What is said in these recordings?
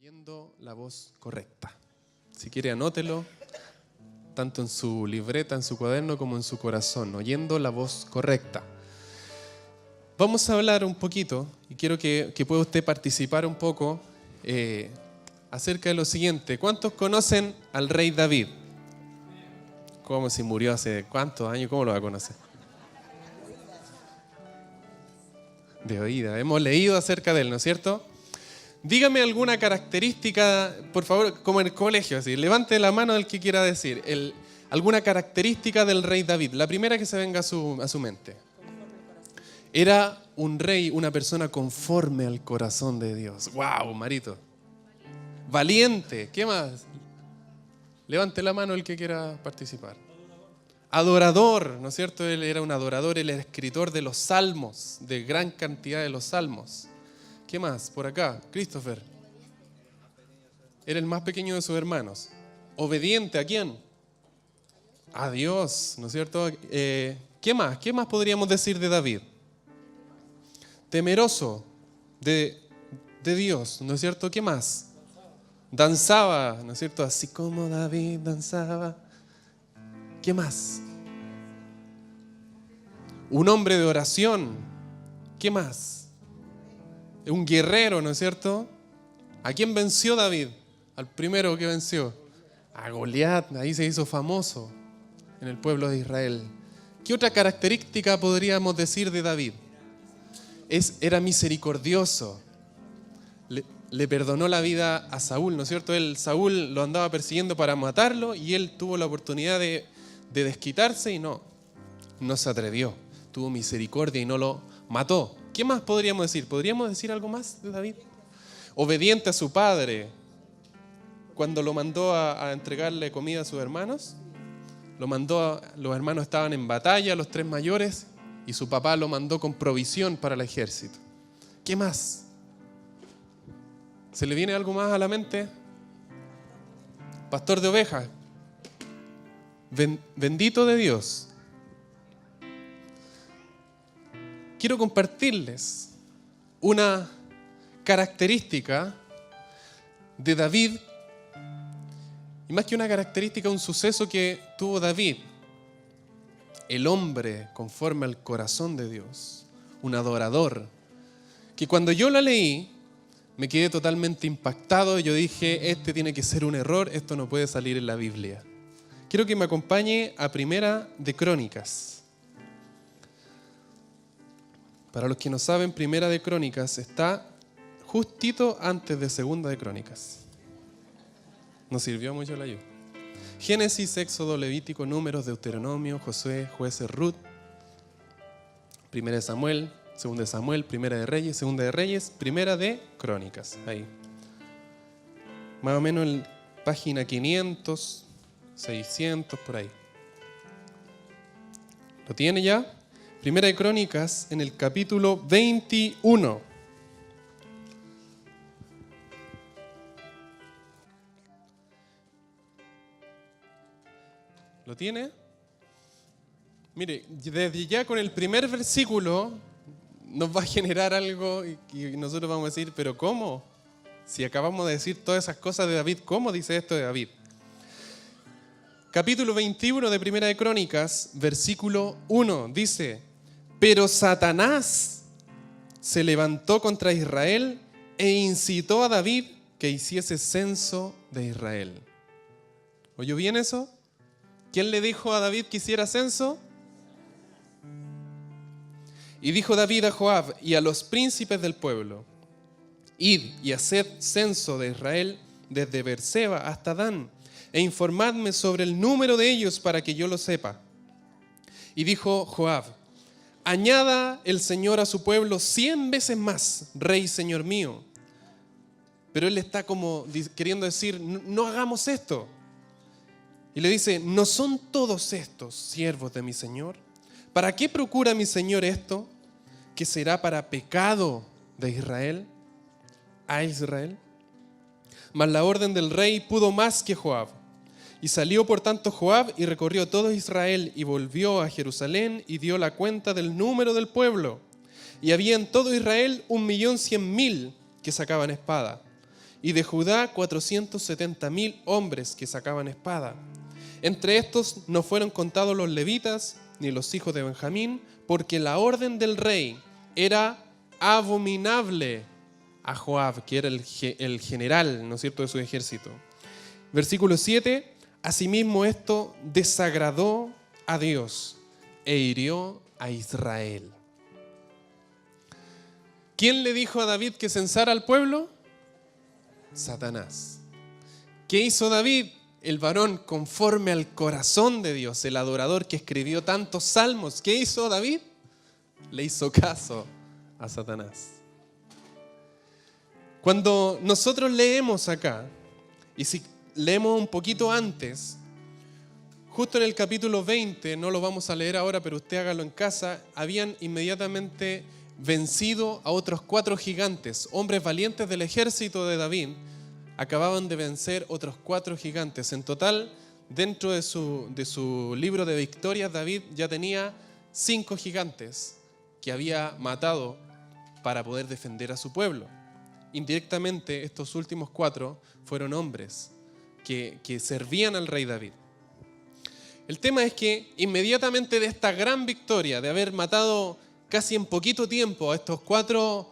oyendo la voz correcta. Si quiere, anótelo, tanto en su libreta, en su cuaderno, como en su corazón, oyendo la voz correcta. Vamos a hablar un poquito, y quiero que pueda usted participar un poco acerca de lo siguiente. ¿Cuántos conocen al rey David? ¿Cómo si murió hace cuántos años? ¿Cómo lo va a conocer? De oída. Hemos leído acerca de él, ¿no es cierto? Dígame alguna característica, por favor, como en el colegio, así. Levante la mano el que quiera decir. Alguna característica del rey David. La primera que se venga a su mente. Era un rey, una persona conforme al corazón de Dios. ¡Wow, Marito! Valiente. ¿Qué más? Levante la mano el que quiera participar. Adorador, ¿no es cierto? Él era un adorador, él era escritor de los salmos, de gran cantidad de los salmos. ¿Qué más? Por acá, Christopher. Era el más pequeño de sus hermanos. Obediente, ¿a quién? A Dios, ¿no es cierto? ¿Qué más? ¿Qué más podríamos decir de David? Temeroso de Dios, ¿no es cierto? ¿Qué más? Danzaba, ¿no es cierto? Así como David danzaba. ¿Qué más? Un hombre de oración. ¿Qué más? Un guerrero, ¿no es cierto? ¿A quién venció David? Al primero que venció. A Goliat, ahí se hizo famoso en el pueblo de Israel. ¿Qué otra característica podríamos decir de David? Era misericordioso. Le perdonó la vida a Saúl, ¿no es cierto? Saúl lo andaba persiguiendo para matarlo y él tuvo la oportunidad de desquitarse y no se atrevió. Tuvo misericordia y no lo mató. ¿Qué más podríamos decir? ¿Podríamos decir algo más de David? Obediente a su padre. Cuando lo mandó a entregarle comida a sus hermanos, los hermanos estaban en batalla, los tres mayores, y su papá lo mandó con provisión para el ejército. ¿Qué más? ¿Se le viene algo más a la mente? Pastor de ovejas. Bendito de Dios. Quiero compartirles una característica de David, y más que una característica, un suceso que tuvo David, el hombre conforme al corazón de Dios, un adorador, que cuando yo la leí me quedé totalmente impactado. Yo dije, este tiene que ser un error, esto no puede salir en la Biblia. Quiero que me acompañe a Primera de Crónicas. Para los que no saben, Primera de Crónicas está justito antes de Segunda de Crónicas. Nos sirvió mucho la ayuda. Génesis, Éxodo, Levítico, Números, Deuteronomio, Josué, Jueces, Ruth, Primera de Samuel, Segunda de Samuel, Primera de Reyes, Segunda de Reyes, Primera de Crónicas. Ahí. Más o menos en página 500, 600, por ahí. ¿Lo tiene ya? Primera de Crónicas, en el capítulo 21. ¿Lo tiene? Mire, desde ya con el primer versículo nos va a generar algo y nosotros vamos a decir, ¿pero cómo? Si acabamos de decir todas esas cosas de David, ¿cómo dice esto de David? Capítulo 21 de Primera de Crónicas, versículo 1, dice: pero Satanás se levantó contra Israel e incitó a David que hiciese censo de Israel. ¿Oyó bien eso? ¿Quién le dijo a David que hiciera censo? Y dijo David a Joab y a los príncipes del pueblo: id y haced censo de Israel desde Beerseba hasta Dan, e informadme sobre el número de ellos para que yo lo sepa. Y dijo Joab: añada el Señor a su pueblo 100 veces más, rey señor mío. Pero él está como queriendo decir, no hagamos esto. Y le dice, ¿no son todos estos siervos de mi Señor? ¿Para qué procura mi Señor esto? ¿Que será para pecado de Israel? ¿A Israel? Mas la orden del rey pudo más que Joab. Y salió por tanto Joab y recorrió todo Israel y volvió a Jerusalén y dio la cuenta del número del pueblo. Y había en todo Israel 1.100.000 que sacaban espada. y de Judá 470,000 hombres que sacaban espada. Entre estos no fueron contados los levitas ni los hijos de Benjamín, porque la orden del rey era abominable a Joab, que era el general, ¿no es cierto?, de su ejército. Versículo 7, asimismo esto desagradó a Dios e hirió a Israel. ¿Quién le dijo a David que censara al pueblo? Satanás. ¿Qué hizo David? El varón conforme al corazón de Dios, el adorador que escribió tantos salmos. ¿Qué hizo David? Le hizo caso a Satanás. Cuando nosotros leemos acá, y si leemos un poquito antes, justo en el capítulo 20, no lo vamos a leer ahora, pero usted hágalo en casa, habían inmediatamente vencido a otros 4 gigantes, hombres valientes del ejército de David. Acababan de vencer otros 4 gigantes. En total, dentro de su libro de victorias, David ya tenía 5 gigantes que había matado para poder defender a su pueblo. Indirectamente, estos últimos 4 fueron hombres que servían al rey David. El tema es que inmediatamente de esta gran victoria, de haber matado casi en poquito tiempo a estos 4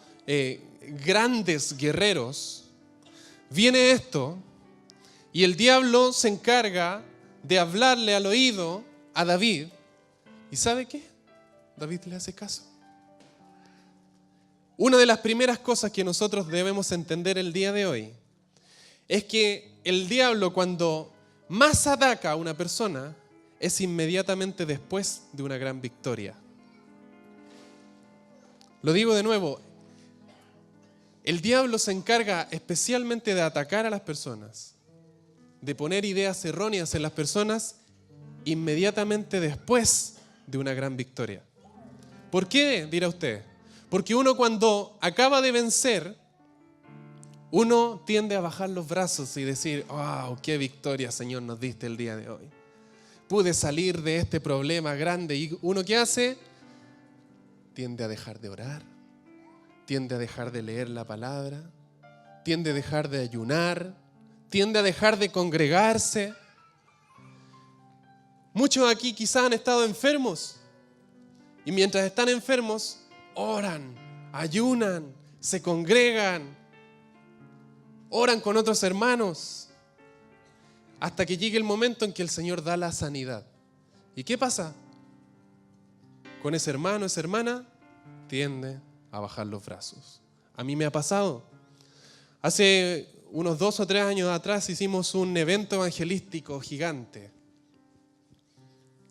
grandes guerreros, viene esto y el diablo se encarga de hablarle al oído a David. ¿Y sabe qué? David le hace caso. Una de las primeras cosas que nosotros debemos entender el día de hoy es que el diablo, cuando más ataca a una persona, es inmediatamente después de una gran victoria. Lo digo de nuevo. El diablo se encarga especialmente de atacar a las personas, de poner ideas erróneas en las personas inmediatamente después de una gran victoria. ¿Por qué? Dirá usted. Porque uno, cuando acaba de vencer, uno tiende a bajar los brazos y decir: ¡wow! ¡Qué victoria, Señor, nos diste el día de hoy! Pude salir de este problema grande. ¿Y uno qué hace? Tiende a dejar de orar, tiende a dejar de leer la palabra, tiende a dejar de ayunar, tiende a dejar de congregarse. Muchos aquí quizás han estado enfermos y mientras están enfermos oran, ayunan, se congregan, oran con otros hermanos hasta que llegue el momento en que el Señor da la sanidad. ¿Y qué pasa? Con ese hermano, esa hermana, tiende a bajar los brazos. A mí me ha pasado. Hace unos 2 o 3 años atrás hicimos un evento evangelístico gigante.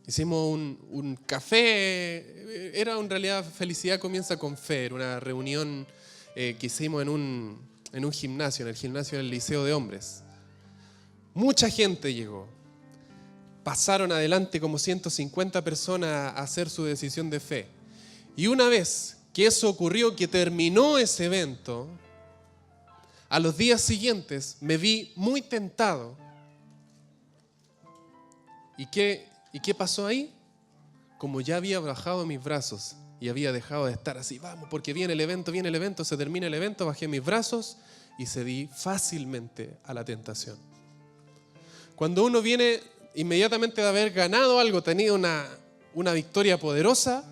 Hicimos un café, era en realidad Felicidad Comienza con Fe, era una reunión que hicimos en un gimnasio, en el gimnasio del Liceo de Hombres. Mucha gente llegó. Pasaron adelante como 150 personas a hacer su decisión de fe. Y una vez que eso ocurrió, que terminó ese evento, a los días siguientes me vi muy tentado. ¿Y qué pasó ahí? Como ya había bajado mis brazos y había dejado de estar así, vamos, porque viene el evento, se termina el evento, bajé mis brazos y cedí fácilmente a la tentación. Cuando uno viene inmediatamente de haber ganado algo, tenido una victoria poderosa,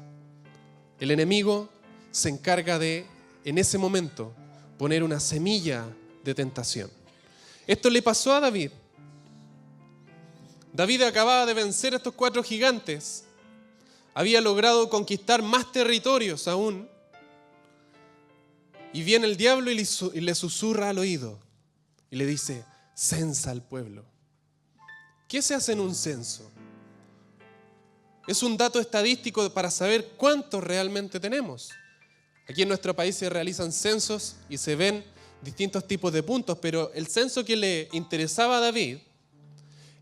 el enemigo se encarga de, en ese momento, poner una semilla de tentación. Esto le pasó a David. David acababa de vencer a estos 4 gigantes. Había logrado conquistar más territorios aún. Y viene el diablo y le susurra al oído. Y le dice: censa al pueblo. ¿Qué se hace en un censo? Es un dato estadístico para saber cuántos realmente tenemos. Aquí en nuestro país se realizan censos y se ven distintos tipos de puntos, pero el censo que le interesaba a David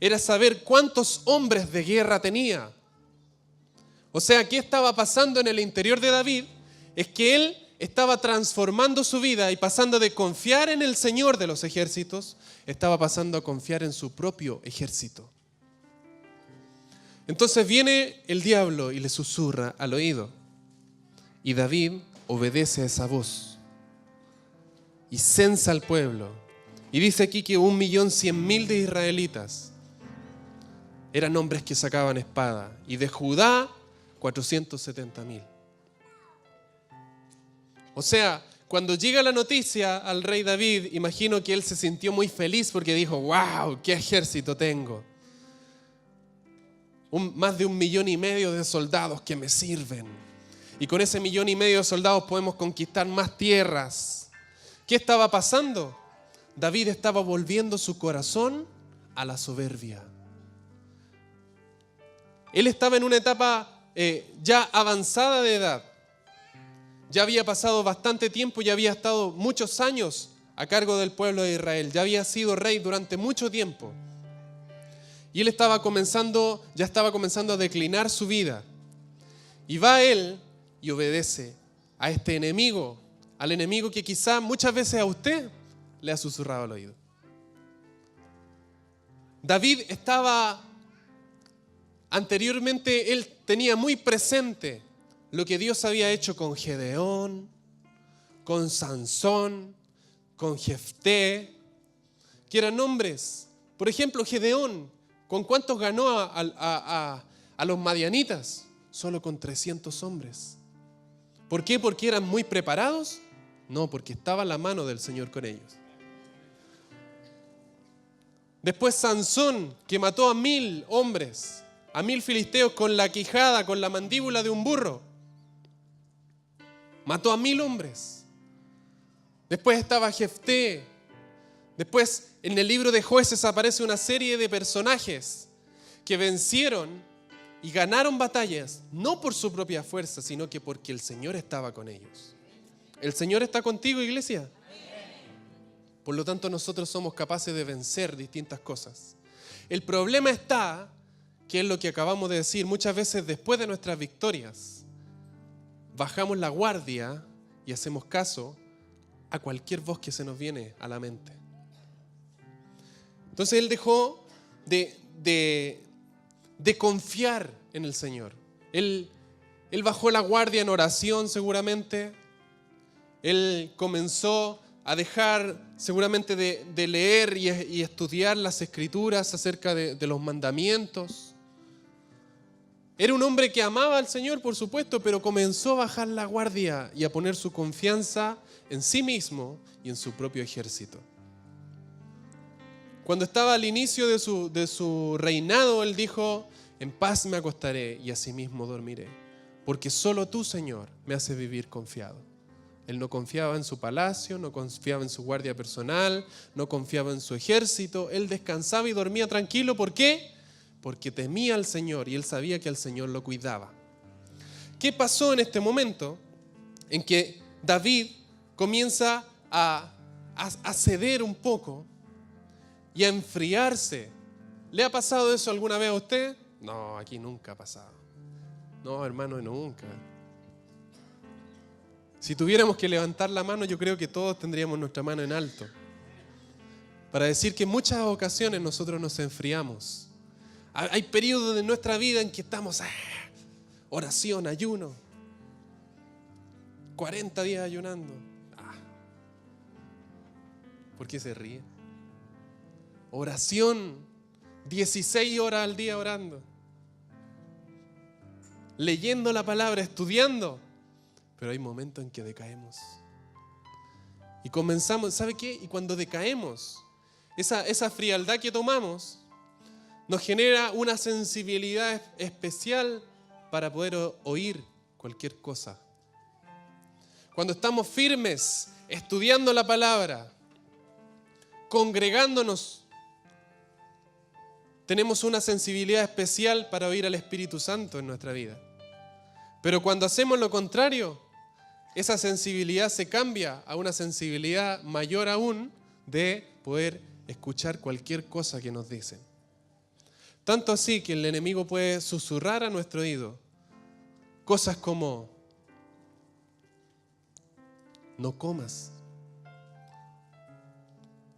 era saber cuántos hombres de guerra tenía. O sea, ¿qué estaba pasando en el interior de David? Es que él estaba transformando su vida y pasando de confiar en el Señor de los ejércitos, estaba pasando a confiar en su propio ejército. Entonces viene el diablo y le susurra al oído. Y David obedece a esa voz y censa al pueblo. Y dice aquí que 1.100.000 de israelitas eran hombres que sacaban espada. Y de Judá, 470.000. O sea, cuando llega la noticia al rey David, imagino que él se sintió muy feliz porque dijo, wow, qué ejército tengo. Más de 1,5 millones de soldados que me sirven. Y con ese 1,5 millones de soldados podemos conquistar más tierras. ¿Qué estaba pasando? David estaba volviendo su corazón a la soberbia. Él estaba en una etapa ya avanzada de edad. Ya había pasado bastante tiempo, ya había estado muchos años a cargo del pueblo de Israel. Ya había sido rey durante mucho tiempo. Y él ya estaba comenzando a declinar su vida. Y va él y obedece a este enemigo, al enemigo que quizá muchas veces a usted le ha susurrado al oído. David estaba, anteriormente él tenía muy presente lo que Dios había hecho con Gedeón, con Sansón, con Jefté, que eran hombres. Por ejemplo, Gedeón, ¿con cuántos ganó a los madianitas? Solo con 300 hombres. ¿Por qué? ¿Porque eran muy preparados? No, porque estaba la mano del Señor con ellos. Después Sansón, que mató a 1,000 hombres, a 1,000 filisteos con la quijada, con la mandíbula de un burro. Mató a 1,000 hombres. Después estaba Jefté. Después en el libro de Jueces aparece una serie de personajes que vencieron y ganaron batallas, no por su propia fuerza, sino que porque el Señor estaba con ellos. ¿El Señor está contigo, iglesia? Por lo tanto, nosotros somos capaces de vencer distintas cosas. El problema está, que es lo que acabamos de decir, muchas veces después de nuestras victorias, bajamos la guardia y hacemos caso a cualquier voz que se nos viene a la mente. Entonces él dejó de confiar en el Señor. Él bajó la guardia en oración seguramente. Él comenzó a dejar seguramente de leer y estudiar las escrituras acerca de los mandamientos. Era un hombre que amaba al Señor, por supuesto, pero comenzó a bajar la guardia y a poner su confianza en sí mismo y en su propio ejército. Cuando estaba al inicio de su reinado, él dijo, en paz me acostaré y asimismo dormiré, porque solo tú, Señor, me haces vivir confiado. Él no confiaba en su palacio, no confiaba en su guardia personal, no confiaba en su ejército. Él descansaba y dormía tranquilo. ¿Por qué? Porque temía al Señor y él sabía que el Señor lo cuidaba. ¿Qué pasó en este momento en que David comienza a ceder un poco y a enfriarse? ¿Le ha pasado eso alguna vez a usted? No, aquí nunca ha pasado. No, hermano, nunca. Si tuviéramos que levantar la mano, yo creo que todos tendríamos nuestra mano en alto para decir que en muchas ocasiones nosotros nos enfriamos. Hay periodos de nuestra vida en que estamos, oración, ayuno, 40 días ayunando. ¿Por qué se ríe? Oración, 16 horas al día orando, leyendo la palabra, estudiando. Pero hay momentos en que decaemos. Y comenzamos, ¿sabe qué? Y cuando decaemos, esa frialdad que tomamos nos genera una sensibilidad especial para poder oír cualquier cosa. Cuando estamos firmes, estudiando la palabra, congregándonos, tenemos una sensibilidad especial para oír al Espíritu Santo en nuestra vida. Pero cuando hacemos lo contrario, esa sensibilidad se cambia a una sensibilidad mayor aún de poder escuchar cualquier cosa que nos dicen. Tanto así que el enemigo puede susurrar a nuestro oído cosas como: no comas,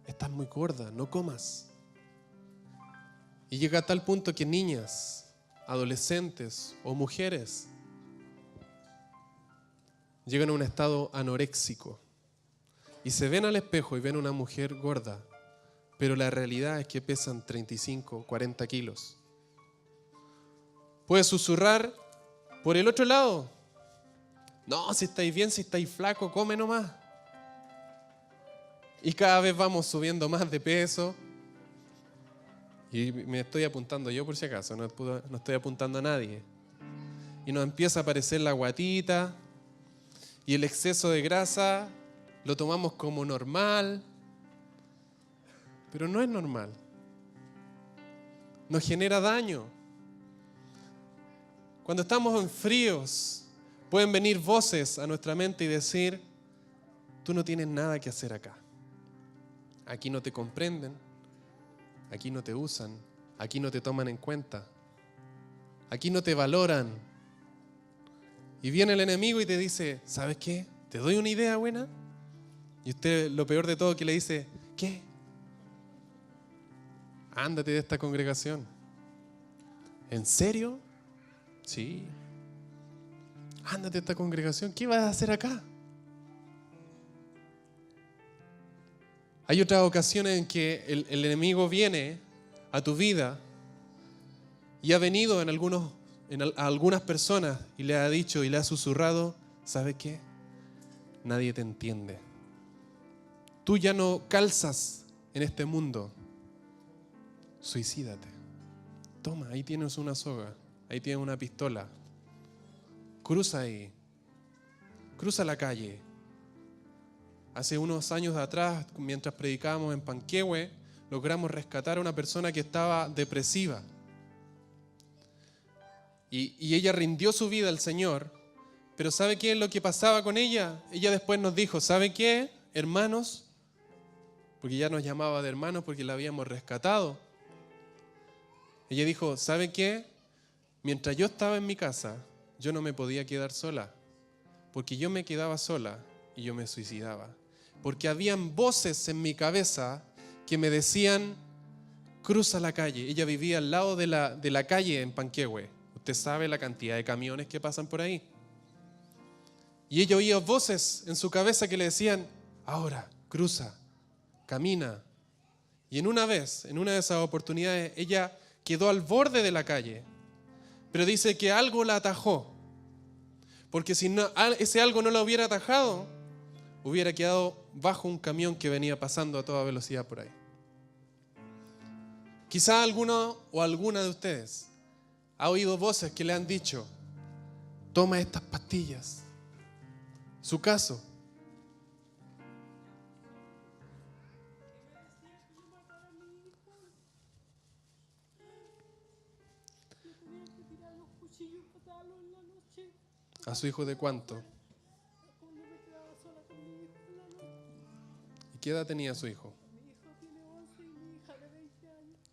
estás muy gorda, no comas. Y llega a tal punto que niñas, adolescentes o mujeres llegan a un estado anoréxico y se ven al espejo y ven una mujer gorda pero la realidad es que pesan 35, 40 kilos. Puedes susurrar por el otro lado. No, si estáis bien, si estáis flaco, come nomás. Y cada vez vamos subiendo más de peso. Y me estoy apuntando yo por si acaso, no estoy apuntando a nadie. Y nos empieza a aparecer la guatita. Y el exceso de grasa lo tomamos como normal. Pero no es normal. Nos genera daño. Cuando estamos en fríos, pueden venir voces a nuestra mente y decir, tú no tienes nada que hacer acá. Aquí no te comprenden, aquí no te usan, aquí no te toman en cuenta, aquí no te valoran. Y viene el enemigo y te dice, ¿sabes qué? ¿Te doy una idea buena? Y usted, lo peor de todo, que le dice, ¿qué? Ándate de esta congregación. ¿En serio? Sí. Ándate de esta congregación. ¿Qué vas a hacer acá? Hay otras ocasiones en que el enemigo viene a tu vida y ha venido a algunas personas y le ha dicho y le ha susurrado, ¿sabes qué? Nadie te entiende. Tú ya no calzas en este mundo. Suicídate. Toma, ahí tienes una soga, ahí tienes una pistola. Cruza ahí. Cruza la calle. Hace unos años atrás, mientras predicábamos en Panquehue, logramos rescatar a una persona que estaba depresiva. Y ella rindió su vida al Señor. Pero ¿sabe qué es lo que pasaba con ella? Ella después nos dijo, ¿sabe qué, hermanos? Porque ya nos llamaba de hermanos porque la habíamos rescatado. Ella dijo, ¿sabe qué? Mientras yo estaba en mi casa, yo no me podía quedar sola. Porque yo me quedaba sola y yo me suicidaba. Porque habían voces en mi cabeza que me decían, cruza la calle. Ella vivía al lado de la calle en Panquehue. Usted sabe la cantidad de camiones que pasan por ahí. Y ella oía voces en su cabeza que le decían, ahora, cruza, camina. Y en una de esas oportunidades, ella quedó al borde de la calle. Pero dice que algo la atajó. Porque si no, ese algo no la hubiera atajado, hubiera quedado bajo un camión que venía pasando a toda velocidad por ahí. Quizá alguno o alguna de ustedes ha oído voces que le han dicho, toma estas pastillas. Su caso. ¿A su hijo de cuánto? ¿Y qué edad tenía su hijo?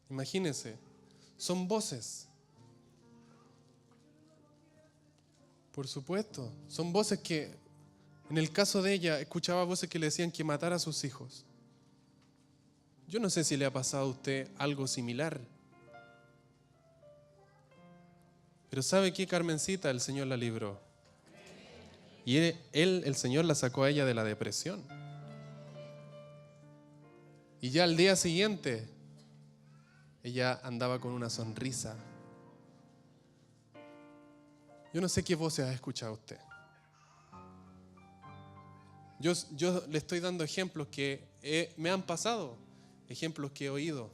Imagínense, son voces. Por supuesto, son voces que, en el caso de ella, escuchaba voces que le decían que matara a sus hijos. Yo no sé si le ha pasado a usted algo similar. Pero ¿sabe qué, Carmencita? El Señor la libró. Y el Señor la sacó a ella de la depresión. Y ya al día siguiente, ella andaba con una sonrisa. Yo no sé qué voces ha escuchado usted. Yo le estoy dando ejemplos que me han pasado, ejemplos que he oído.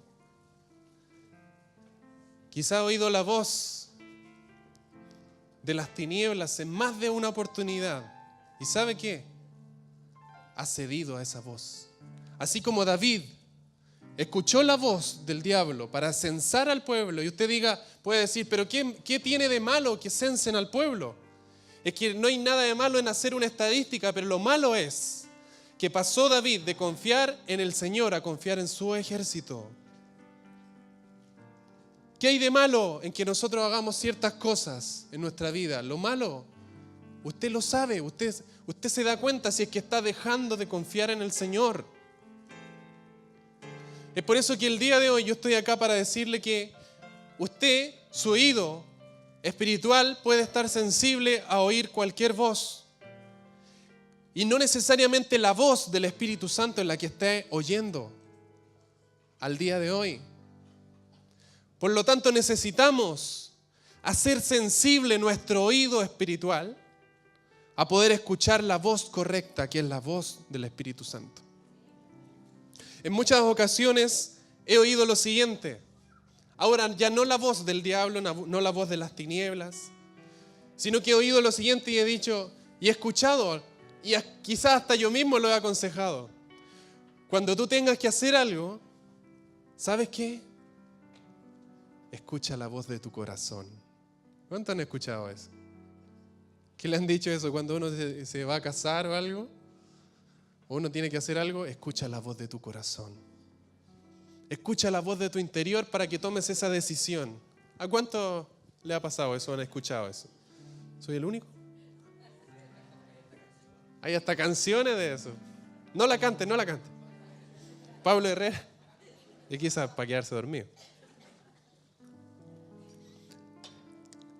Quizá ha oído la voz de las tinieblas en más de una oportunidad. ¿Y sabe qué? Ha cedido a esa voz. Así como David escuchó la voz del diablo para censar al pueblo, y usted puede decir, pero ¿qué tiene de malo que censen al pueblo? Es que no hay nada de malo en hacer una estadística, pero lo malo es que pasó David de confiar en el Señor a confiar en su ejército. ¿Qué hay de malo en que nosotros hagamos ciertas cosas en nuestra vida? Lo malo, usted lo sabe, usted se da cuenta si es que está dejando de confiar en el Señor. Es por eso que el día de hoy yo estoy acá para decirle que usted, su oído espiritual, puede estar sensible a oír cualquier voz. Y no necesariamente la voz del Espíritu Santo es la que esté oyendo. al día de hoy. Por lo tanto, necesitamos hacer sensible nuestro oído espiritual a poder escuchar la voz correcta, que es la voz del Espíritu Santo. En muchas ocasiones he oído lo siguiente. Ahora ya no la voz del diablo, no la voz de las tinieblas, sino que he oído lo siguiente y he dicho, y he escuchado, y quizás hasta yo mismo lo he aconsejado. Cuando tú tengas que hacer algo, ¿sabes qué? Escucha la voz de tu corazón. ¿Cuántos han escuchado eso? ¿Qué le han dicho eso? Cuando uno se va a casar o algo, o uno tiene que hacer algo, escucha la voz de tu corazón. Escucha la voz de tu interior para que tomes esa decisión. ¿A cuánto le ha pasado eso? ¿Han escuchado eso? ¿Soy el único? Hay hasta canciones de eso. No la cante, no la cante. Pablo Herrera. Y quizás para quedarse dormido.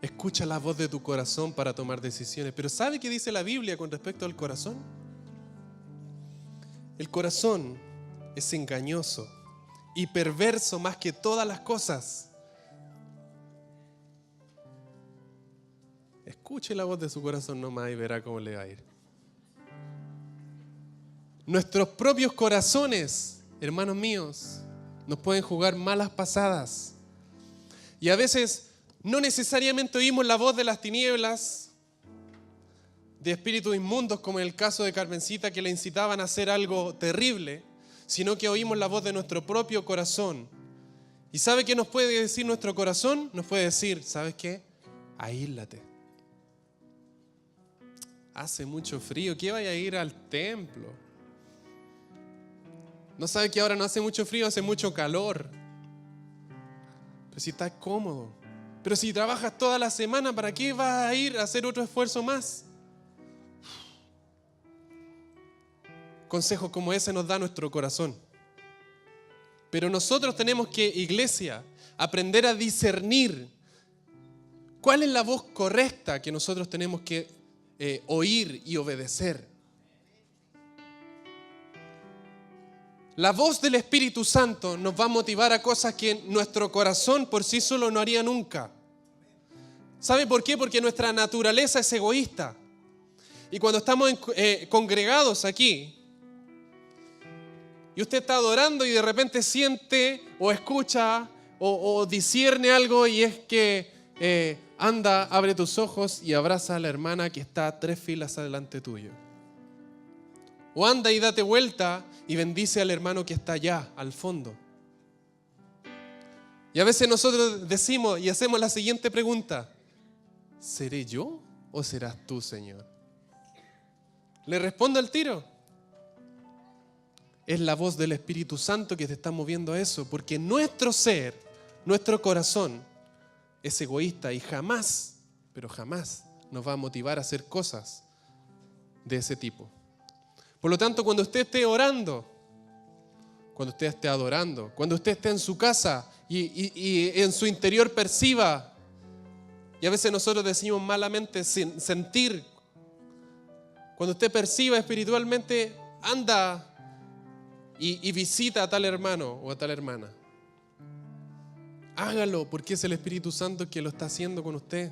Escucha la voz de tu corazón para tomar decisiones. Pero ¿sabe qué dice la Biblia con respecto al corazón? El corazón es engañoso y perverso más que todas las cosas. Escuche la voz de su corazón nomás y verá cómo le va a ir. Nuestros propios corazones, hermanos míos, nos pueden jugar malas pasadas. Y a veces no necesariamente oímos la voz de las tinieblas, de espíritus inmundos, como en el caso de Carmencita, que le incitaban a hacer algo terrible, sino que oímos la voz de nuestro propio corazón. ¿Y sabe qué nos puede decir nuestro corazón? Nos puede decir, ¿sabes qué? Aíslate. Hace mucho frío, ¿qué vaya a ir al templo? ¿No sabe que ahora no hace mucho frío, hace mucho calor? Pero si estás cómodo. Pero si trabajas toda la semana, ¿para qué vas a ir a hacer otro esfuerzo más? Consejos como ese nos da nuestro corazón. Pero nosotros tenemos que, iglesia, aprender a discernir cuál es la voz correcta que nosotros tenemos que oír y obedecer. La voz del Espíritu Santo nos va a motivar a cosas que nuestro corazón por sí solo no haría nunca. ¿Sabe por qué? Porque nuestra naturaleza es egoísta. Y cuando estamos congregados aquí, y usted está adorando y de repente siente o escucha o discierne algo, y es que anda, abre tus ojos y abraza a la hermana que está 3 filas adelante tuyo. O anda y date vuelta y bendice al hermano que está allá, al fondo. Y a veces nosotros decimos y hacemos la siguiente pregunta: ¿seré yo o serás tú, Señor? Le respondo al tiro. Es la voz del Espíritu Santo que te está moviendo a eso, porque nuestro ser, nuestro corazón es egoísta y jamás, pero jamás nos va a motivar a hacer cosas de ese tipo. Por lo tanto, cuando usted esté orando, cuando usted esté adorando, cuando usted esté en su casa y en su interior perciba, y a veces nosotros decimos malamente sentir, cuando usted perciba espiritualmente, anda y visita a tal hermano o a tal hermana. Hágalo, porque es el Espíritu Santo que lo está haciendo con usted.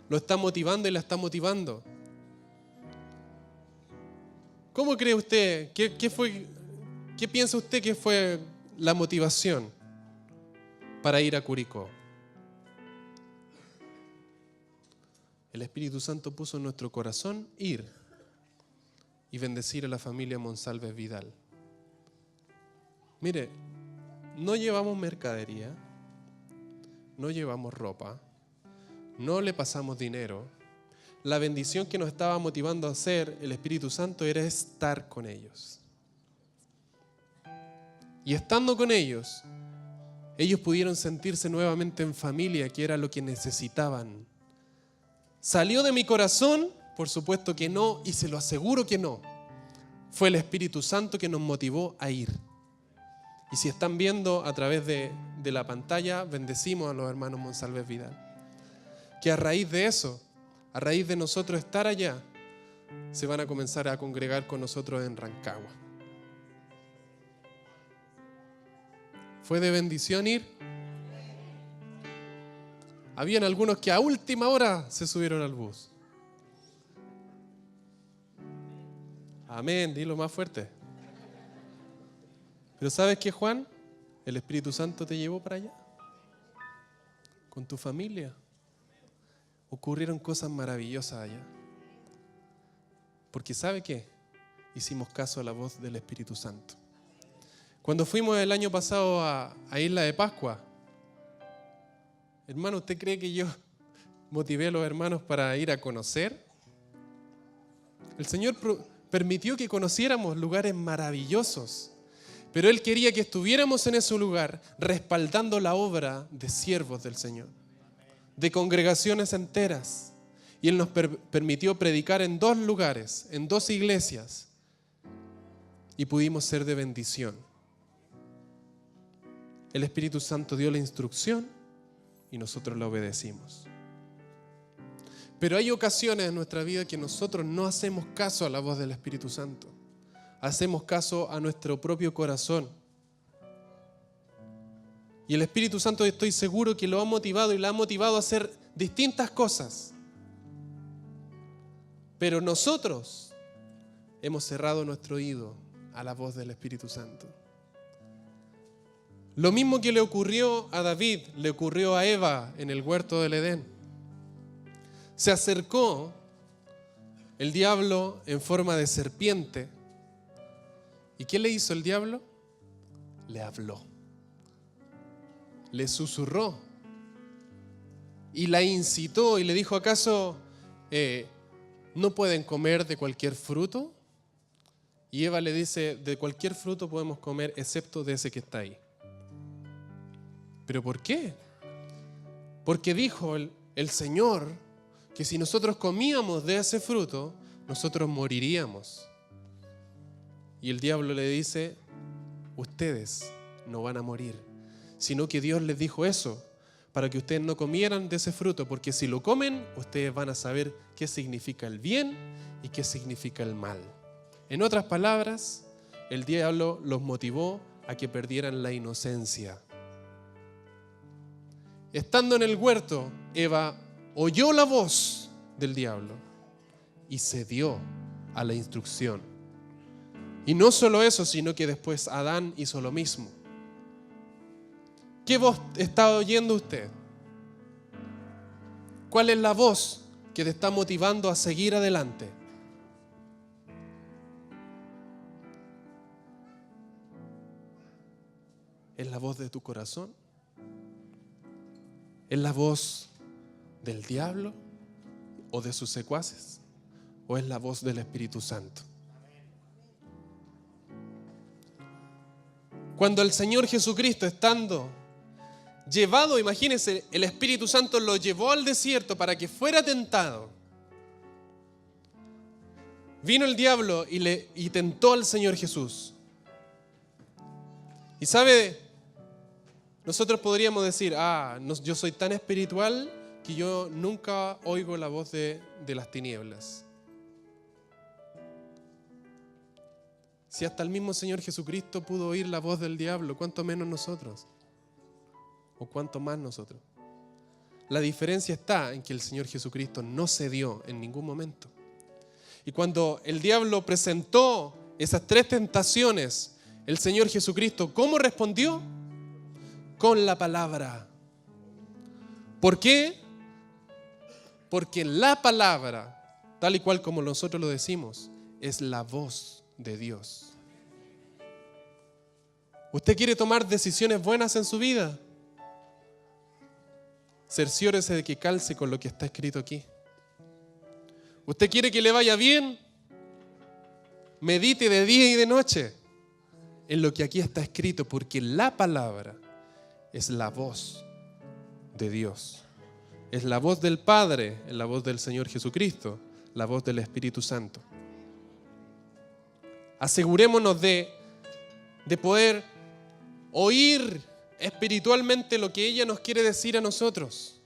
Lo está motivando y la está motivando. ¿Cómo cree usted? ¿Qué piensa usted que fue la motivación para ir a Curicó? El Espíritu Santo puso en nuestro corazón ir y bendecir a la familia Monsalves Vidal. Mire, no llevamos mercadería, no llevamos ropa, no le pasamos dinero. La bendición que nos estaba motivando a hacer el Espíritu Santo era estar con ellos. Y estando con ellos, ellos pudieron sentirse nuevamente en familia, que era lo que necesitaban. ¿Salió de mi corazón? Por supuesto que no, y se lo aseguro que no. Fue el Espíritu Santo que nos motivó a ir. Y si están viendo a través de la pantalla, bendecimos a los hermanos Monsalves Vidal. Que a raíz de eso, a raíz de nosotros estar allá, se van a comenzar a congregar con nosotros en Rancagua. ¿Fue de bendición ir? Habían algunos que a última hora se subieron al bus. Amén, dilo más fuerte. Pero ¿sabes qué, Juan? El Espíritu Santo te llevó para allá. Con tu familia. Ocurrieron cosas maravillosas allá. Porque ¿sabe qué? Hicimos caso a la voz del Espíritu Santo. Cuando fuimos el año pasado a Isla de Pascua, hermano, ¿usted cree que yo motivé a los hermanos para ir a conocer? El Señor permitió que conociéramos lugares maravillosos, pero Él quería que estuviéramos en ese lugar respaldando la obra de siervos del Señor, de congregaciones enteras. Y Él nos permitió predicar en 2 lugares, en 2 iglesias, y pudimos ser de bendición. El Espíritu Santo dio la instrucción y nosotros la obedecimos. Pero hay ocasiones en nuestra vida que nosotros no hacemos caso a la voz del Espíritu Santo. Hacemos caso a nuestro propio corazón. Y el Espíritu Santo, estoy seguro que lo ha motivado y la ha motivado a hacer distintas cosas. Pero nosotros hemos cerrado nuestro oído a la voz del Espíritu Santo. Lo mismo que le ocurrió a David, le ocurrió a Eva en el huerto del Edén. Se acercó el diablo en forma de serpiente. ¿Y qué le hizo el diablo? Le habló. Le susurró. Y la incitó y le dijo, ¿acaso no pueden comer de cualquier fruto? Y Eva le dice, de cualquier fruto podemos comer excepto de ese que está ahí. ¿Pero por qué? Porque dijo el Señor que si nosotros comíamos de ese fruto, nosotros moriríamos. Y el diablo le dice, ustedes no van a morir, sino que Dios les dijo eso para que ustedes no comieran de ese fruto, porque si lo comen, ustedes van a saber qué significa el bien y qué significa el mal. En otras palabras, el diablo los motivó a que perdieran la inocencia. Estando en el huerto, Eva oyó la voz del diablo y cedió a la instrucción. Y no solo eso, sino que después Adán hizo lo mismo. ¿Qué voz está oyendo usted? ¿Cuál es la voz que te está motivando a seguir adelante? ¿Es la voz de tu corazón? ¿Es la voz del diablo o de sus secuaces? ¿O es la voz del Espíritu Santo? Cuando el Señor Jesucristo, estando llevado, imagínense, el Espíritu Santo lo llevó al desierto para que fuera tentado. Vino el diablo y tentó al Señor Jesús. Y sabe, nosotros podríamos decir, yo soy tan espiritual que yo nunca oigo la voz de las tinieblas. Si hasta el mismo Señor Jesucristo pudo oír la voz del diablo, ¿cuánto menos nosotros? ¿O cuánto más nosotros? La diferencia está en que el Señor Jesucristo no cedió en ningún momento. Y cuando el diablo presentó esas 3 tentaciones, el Señor Jesucristo, ¿cómo respondió? Con la palabra. ¿Por qué? Porque la palabra, tal y cual como nosotros lo decimos, es la voz de Dios. ¿Usted quiere tomar decisiones buenas en su vida? Cerciórese de que calce con lo que está escrito aquí. ¿Usted quiere que le vaya bien? Medite de día y de noche en lo que aquí está escrito, porque la palabra es la voz de Dios. Es la voz del Padre, es la voz del Señor Jesucristo, la voz del Espíritu Santo. Asegurémonos de poder oír espiritualmente lo que ella nos quiere decir a nosotros.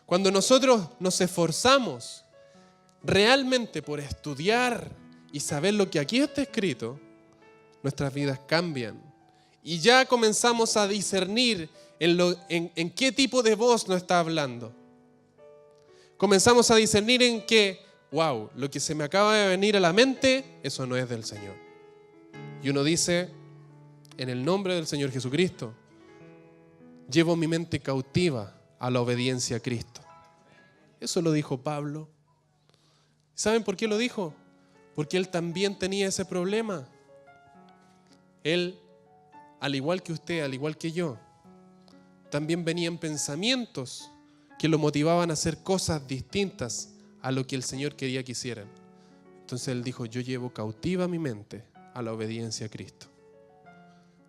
Cuando nosotros nos esforzamos realmente por estudiar y saber lo que aquí está escrito, nuestras vidas cambian Y ya comenzamos a discernir en qué tipo de voz nos está hablando. Comenzamos a discernir en que, wow, lo que se me acaba de venir a la mente, eso no es del Señor. Y uno dice, en el nombre del Señor Jesucristo, llevo mi mente cautiva a la obediencia a Cristo. Eso lo dijo Pablo. ¿Saben por qué lo dijo? Porque él también tenía ese problema. Él, al igual que usted, al igual que yo, también venían pensamientos que lo motivaban a hacer cosas distintas a lo que el Señor quería que hicieran. Entonces él dijo, yo llevo cautiva mi mente a la obediencia a Cristo.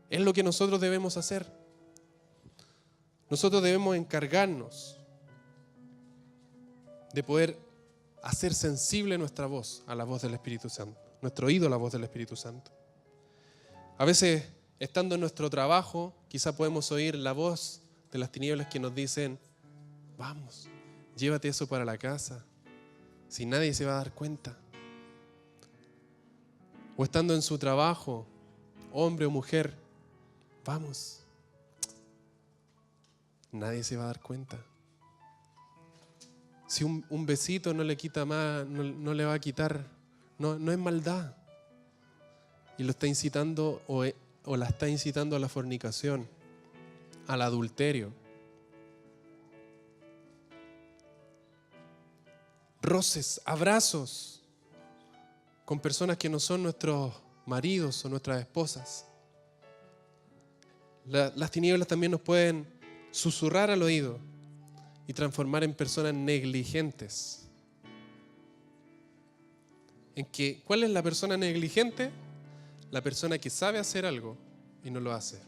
Es lo que nosotros debemos hacer. Nosotros debemos encargarnos de poder hacer sensible nuestra voz a la voz del Espíritu Santo, nuestro oído a la voz del Espíritu Santo. A veces, estando en nuestro trabajo, quizá podemos oír la voz de las tinieblas que nos dicen, vamos, llévate eso para la casa, si nadie se va a dar cuenta. O estando en su trabajo, hombre o mujer, vamos, nadie se va a dar cuenta. Si un besito no le quita más, no le va a quitar, no es maldad. Y lo está incitando o la está incitando a la fornicación, al adulterio. Roces, abrazos con personas que no son nuestros maridos o nuestras esposas. Las tinieblas también nos pueden susurrar al oído y transformar en personas negligentes. ¿Cuál es la persona negligente? La persona que sabe hacer algo y no lo hace.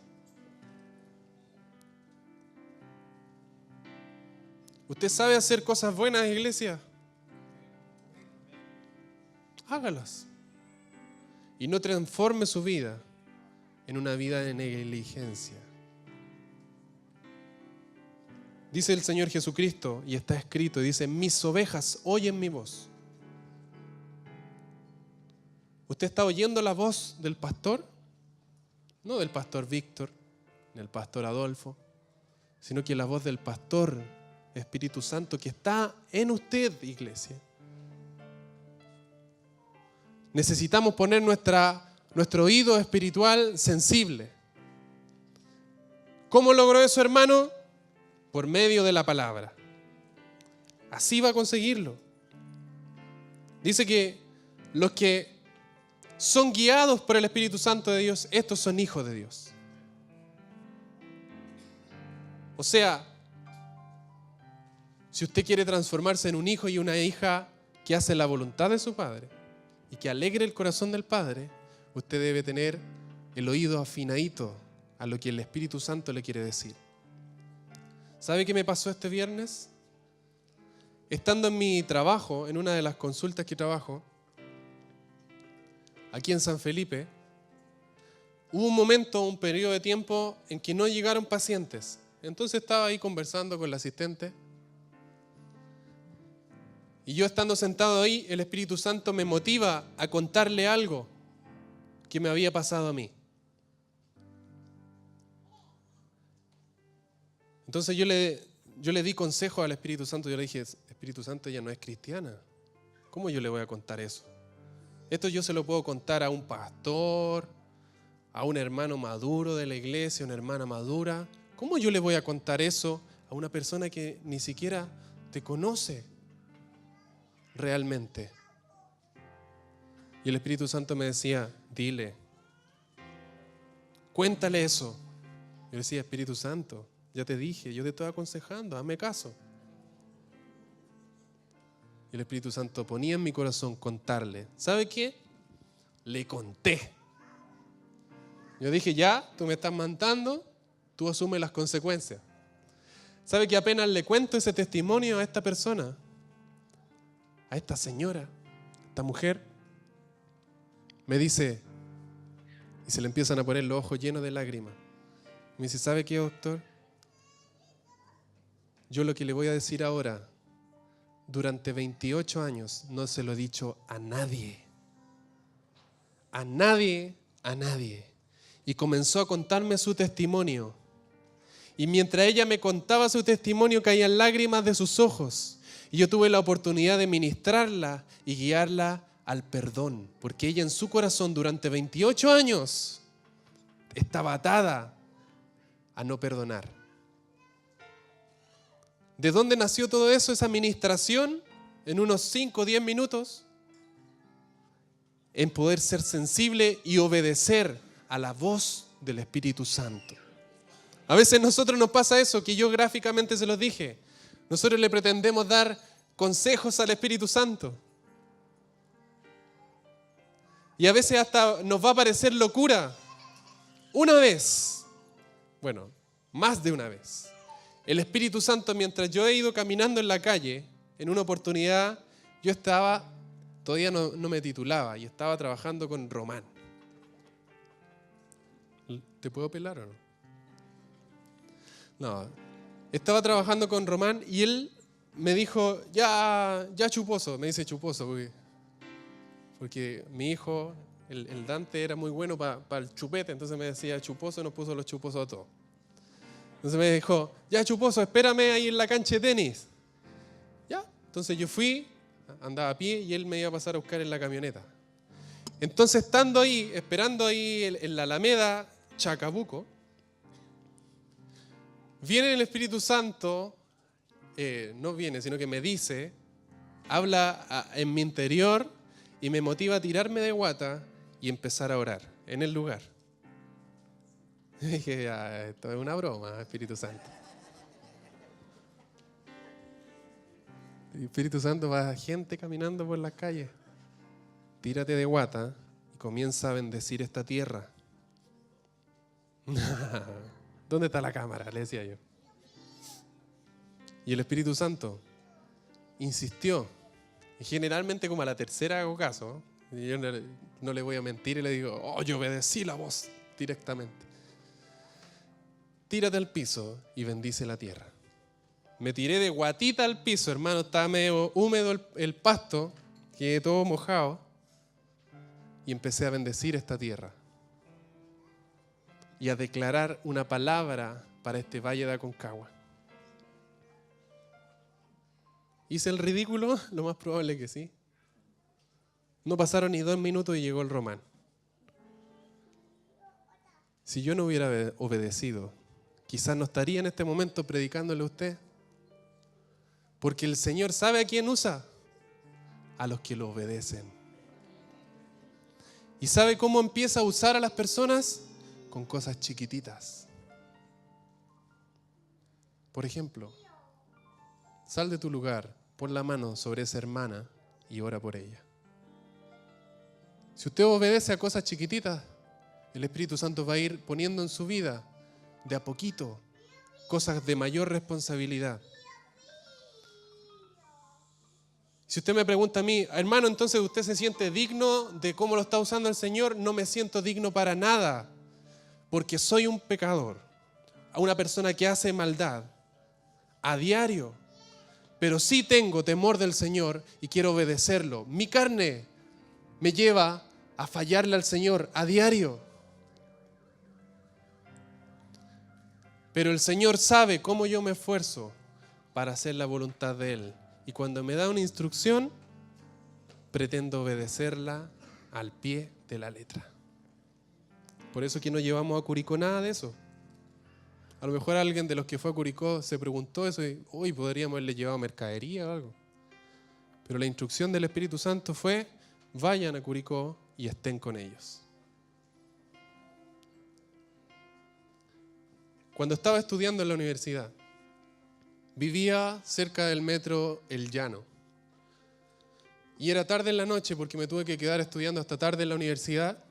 ¿Usted sabe hacer cosas buenas, iglesia? Hágalas. Y no transforme su vida en una vida de negligencia. Dice el Señor Jesucristo, y está escrito, dice, mis ovejas oyen mi voz. ¿Usted está oyendo la voz del pastor? No del pastor Víctor, ni del pastor Adolfo, sino que la voz del pastor Espíritu Santo que está en usted, iglesia. Necesitamos poner nuestro oído espiritual sensible. ¿Cómo logró eso, hermano? Por medio de la palabra. Así va a conseguirlo. Dice que los que son guiados por el Espíritu Santo de Dios, estos son hijos de Dios. O sea, si usted quiere transformarse en un hijo y una hija que hace la voluntad de su Padre y que alegre el corazón del Padre, usted debe tener el oído afinadito a lo que el Espíritu Santo le quiere decir. ¿Sabe qué me pasó este viernes? Estando en mi trabajo, en una de las consultas que trabajo, aquí en San Felipe, hubo un momento, un periodo de tiempo en que no llegaron pacientes. Entonces estaba ahí conversando con la asistente. Y yo estando sentado ahí, el Espíritu Santo me motiva a contarle algo que me había pasado a mí. Entonces yo le di consejo al Espíritu Santo. Yo le dije, Espíritu Santo, ella no es cristiana. ¿Cómo yo le voy a contar eso? Esto yo se lo puedo contar a un pastor, a un hermano maduro de la iglesia, una hermana madura. ¿Cómo yo le voy a contar eso a una persona que ni siquiera te conoce realmente? Y el Espíritu Santo me decía, dile, cuéntale eso. Yo decía, Espíritu Santo, ya te dije, yo te estoy aconsejando, hazme caso. Y el Espíritu Santo ponía en mi corazón contarle. ¿Sabe qué? Le conté. Yo dije, ya, tú me estás mandando, tú asumes las consecuencias. ¿Sabe que apenas le cuento ese testimonio a esta persona, a esta señora, a esta mujer, me dice, y se le empiezan a poner los ojos llenos de lágrimas. Me dice, ¿sabe qué, doctor? Yo lo que le voy a decir ahora, durante 28 años no se lo he dicho a nadie. A nadie, a nadie. y comenzó a contarme su testimonio. Y mientras ella me contaba su testimonio, caían lágrimas de sus ojos. Y yo tuve la oportunidad de ministrarla y guiarla al perdón, porque ella en su corazón durante 28 años estaba atada a no perdonar. ¿De dónde nació todo eso, esa ministración? En unos 5 o 10 minutos. En poder ser sensible y obedecer a la voz del Espíritu Santo. A veces a nosotros nos pasa eso, que yo gráficamente se los dije. Nosotros le pretendemos dar consejos al Espíritu Santo. Y a veces hasta nos va a parecer locura. Una vez, bueno, más de una vez, el Espíritu Santo, mientras yo he ido caminando en la calle, en una oportunidad, yo estaba, todavía no me titulaba, y estaba trabajando con Román. ¿Te puedo pelar o no? No, estaba trabajando con Román y él me dijo, ya chuposo, me dice chuposo, porque mi hijo, el Dante, era muy bueno para el chupete, entonces me decía chuposo, nos puso los chuposos a todos. Entonces me dijo, ya chuposo, espérame ahí en la cancha de tenis. Ya, entonces yo fui, andaba a pie y él me iba a pasar a buscar en la camioneta. Entonces estando ahí, esperando ahí en la Alameda Chacabuco, viene el Espíritu Santo, no viene, sino que me dice, habla en mi interior y me motiva a tirarme de guata y empezar a orar en el lugar. Y dije, ya, esto es una broma, Espíritu Santo. El Espíritu Santo va a gente caminando por las calles. Tírate de guata y comienza a bendecir esta tierra. ¿Dónde está la cámara? Le decía yo. Y el Espíritu Santo insistió. Y generalmente como a la tercera hago caso. Y yo no le voy a mentir y le digo, oh, yo obedecí la voz directamente. Tírate al piso y bendice la tierra. Me tiré de guatita al piso, hermano. Estaba medio húmedo el pasto. Quedé todo mojado. Y empecé a bendecir esta tierra. Y a declarar una palabra para este valle de Aconcagua. ¿Hice el ridículo? Lo más probable que sí. No pasaron ni 2 minutos y llegó el Román. Si yo no hubiera obedecido, quizás no estaría en este momento predicándole a usted. Porque el Señor sabe a quién usa. A los que lo obedecen. ¿Y sabe cómo empieza a usar a las personas? Con cosas chiquititas. Por ejemplo, sal de tu lugar, pon la mano sobre esa hermana y ora por ella. Si usted obedece a cosas chiquititas, el Espíritu Santo va a ir poniendo en su vida de a poquito cosas de mayor responsabilidad. Si usted me pregunta a mí, hermano, entonces usted se siente digno de cómo lo está usando el Señor, no me siento digno para nada. Porque soy un pecador, una persona que hace maldad a diario, pero sí tengo temor del Señor y quiero obedecerlo. Mi carne me lleva a fallarle al Señor a diario. Pero el Señor sabe cómo yo me esfuerzo para hacer la voluntad de Él. Y cuando me da una instrucción, pretendo obedecerla al pie de la letra. Por eso que no llevamos a Curicó nada de eso. A lo mejor alguien de los que fue a Curicó se preguntó eso y hoy podríamos haberle llevado mercadería o algo. Pero la instrucción del Espíritu Santo fue, vayan a Curicó y estén con ellos. Cuando estaba estudiando en la universidad, vivía cerca del metro El Llano. Y era tarde en la noche porque me tuve que quedar estudiando hasta tarde en la universidad.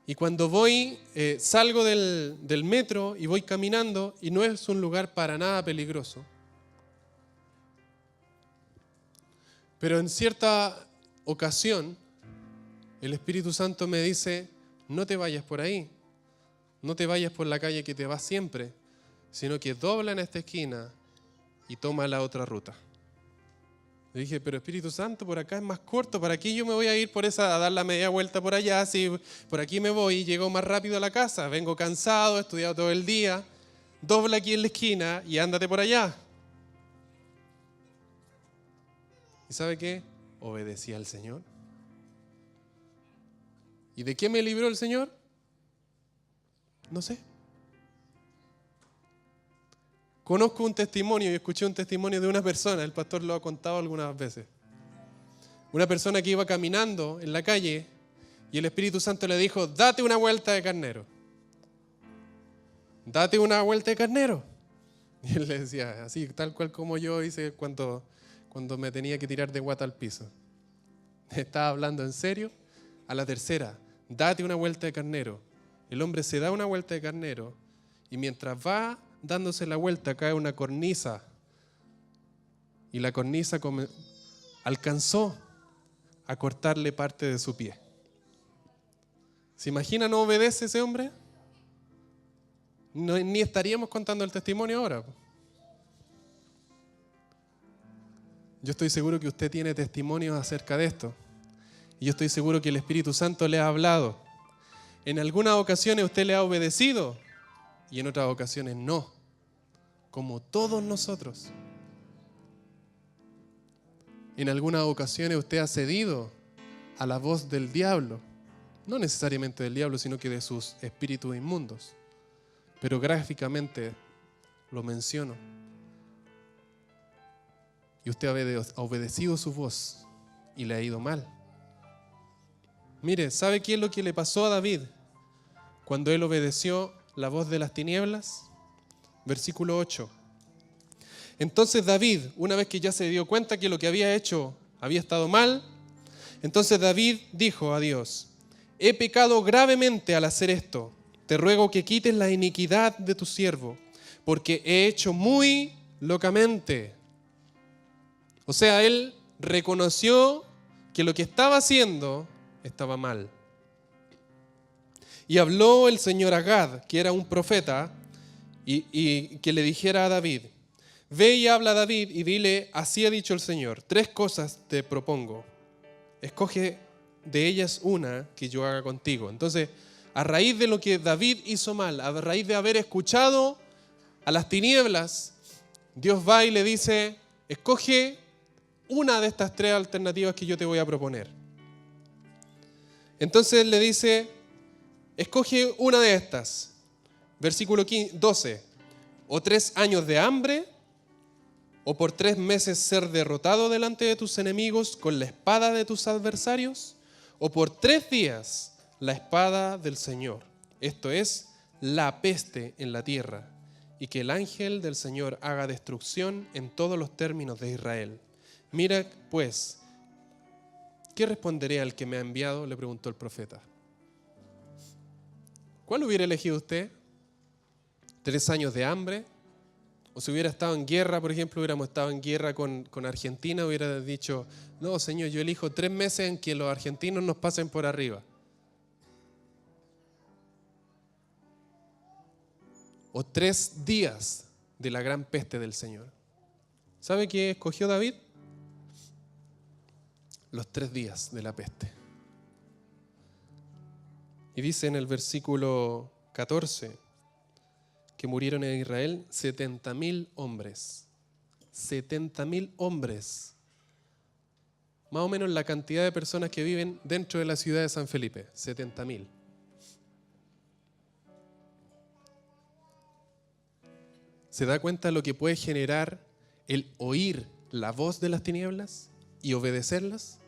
Y cuando voy, salgo del metro y voy caminando, y no es un lugar para nada peligroso. Pero en cierta ocasión, el Espíritu Santo me dice, no te vayas por ahí, no te vayas por la calle que te vas siempre, sino que dobla en esta esquina y toma la otra ruta. Le dije, pero Espíritu Santo, por acá es más corto, ¿para qué yo me voy a ir por esa, a dar la media vuelta por allá? Si por aquí me voy y llego más rápido a la casa, vengo cansado, he estudiado todo el día, dobla aquí en la esquina y ándate por allá. ¿Y sabe qué? Obedecí al Señor. ¿Y de qué me libró el Señor? No sé. Conozco un testimonio y escuché un testimonio de una persona, el pastor lo ha contado algunas veces. Una persona que iba caminando en la calle y el Espíritu Santo le dijo, date una vuelta de carnero. Date una vuelta de carnero. Y él le decía, así, tal cual como yo hice cuando me tenía que tirar de guata al piso. Estaba hablando en serio. A la tercera, date una vuelta de carnero. El hombre se da una vuelta de carnero y mientras va dándose la vuelta cae una cornisa y la cornisa alcanzó a cortarle parte de su pie. ¿Se imagina no obedece ese hombre? No, ni estaríamos contando el testimonio ahora. Yo estoy seguro que usted tiene testimonios acerca de esto. Y yo estoy seguro que el Espíritu Santo le ha hablado. En algunas ocasiones usted le ha obedecido y en otras ocasiones no. Como todos nosotros. En algunas ocasiones usted ha cedido a la voz del diablo. No necesariamente del diablo, sino que de sus espíritus inmundos. Pero gráficamente lo menciono. Y usted ha obedecido su voz y le ha ido mal. Mire, ¿sabe qué es lo que le pasó a David cuando él obedeció la voz de las tinieblas? Versículo 8. Entonces David, una vez que ya se dio cuenta que lo que había hecho había estado mal, entonces David dijo a Dios, he pecado gravemente al hacer esto. Te ruego que quites la iniquidad de tu siervo, porque he hecho muy locamente. O sea, él reconoció que lo que estaba haciendo estaba mal. Y habló el señor Agad, que era un profeta, y que le dijera a David, ve y habla a David y dile, así ha dicho el Señor, 3 cosas te propongo. Escoge de ellas una que yo haga contigo. Entonces, a raíz de lo que David hizo mal, a raíz de haber escuchado a las tinieblas, Dios va y le dice, escoge una de estas 3 alternativas que yo te voy a proponer. Entonces le dice, escoge una de estas. Versículo 12. O 3 años de hambre, o por 3 meses ser derrotado delante de tus enemigos con la espada de tus adversarios, o por 3 días la espada del Señor. Esto es, la peste en la tierra, y que el ángel del Señor haga destrucción en todos los términos de Israel. Mira, pues, ¿qué responderé al que me ha enviado?, le preguntó el profeta. ¿Cuál hubiera elegido usted? ¿3 años de hambre? O si hubiera estado en guerra, por ejemplo, hubiéramos estado en guerra con Argentina, hubiera dicho, no, Señor, yo elijo 3 meses en que los argentinos nos pasen por arriba. O 3 días de la gran peste del Señor. ¿Sabe qué escogió David? Los 3 días de la peste. Y dice en el versículo 14 que murieron en Israel 70,000 hombres. 70,000 hombres. Más o menos la cantidad de personas que viven dentro de la ciudad de San Felipe. 70,000. ¿Se da cuenta de lo que puede generar el oír la voz de las tinieblas y obedecerlas?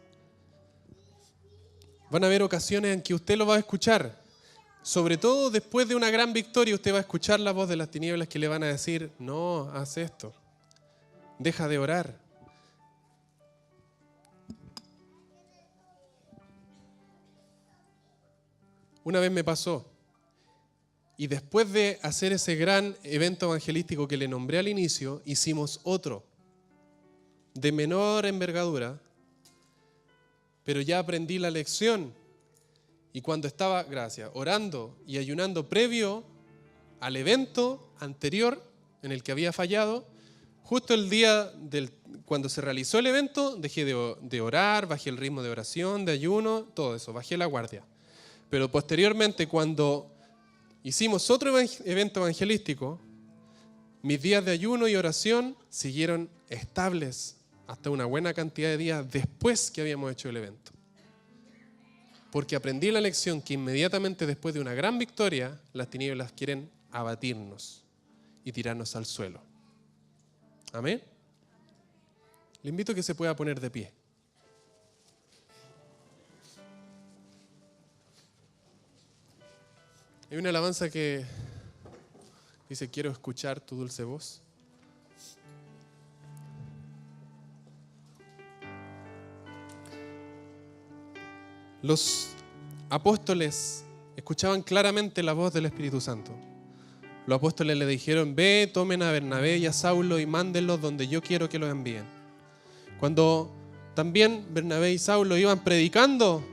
Van a haber ocasiones en que usted lo va a escuchar. Sobre todo después de una gran victoria, usted va a escuchar la voz de las tinieblas que le van a decir, no, haz esto, deja de orar. Una vez me pasó, y después de hacer ese gran evento evangelístico que le nombré al inicio, hicimos otro, de menor envergadura, pero ya aprendí la lección. Y cuando estaba, orando y ayunando previo al evento anterior en el que había fallado, justo el día cuando se realizó el evento, dejé de orar, bajé el ritmo de oración, de ayuno, todo eso, bajé la guardia. Pero posteriormente, cuando hicimos otro evento evangelístico, mis días de ayuno y oración siguieron estables hasta una buena cantidad de días después que habíamos hecho el evento. Porque aprendí la lección que inmediatamente después de una gran victoria, las tinieblas quieren abatirnos y tirarnos al suelo. Amén. Le invito a que se pueda poner de pie. Hay una alabanza que dice: quiero escuchar tu dulce voz. Los apóstoles escuchaban claramente la voz del Espíritu Santo. Los apóstoles le dijeron: ve, tomen a Bernabé y a Saulo y mándenlos donde yo quiero que los envíen. Cuando también Bernabé y Saulo iban predicando,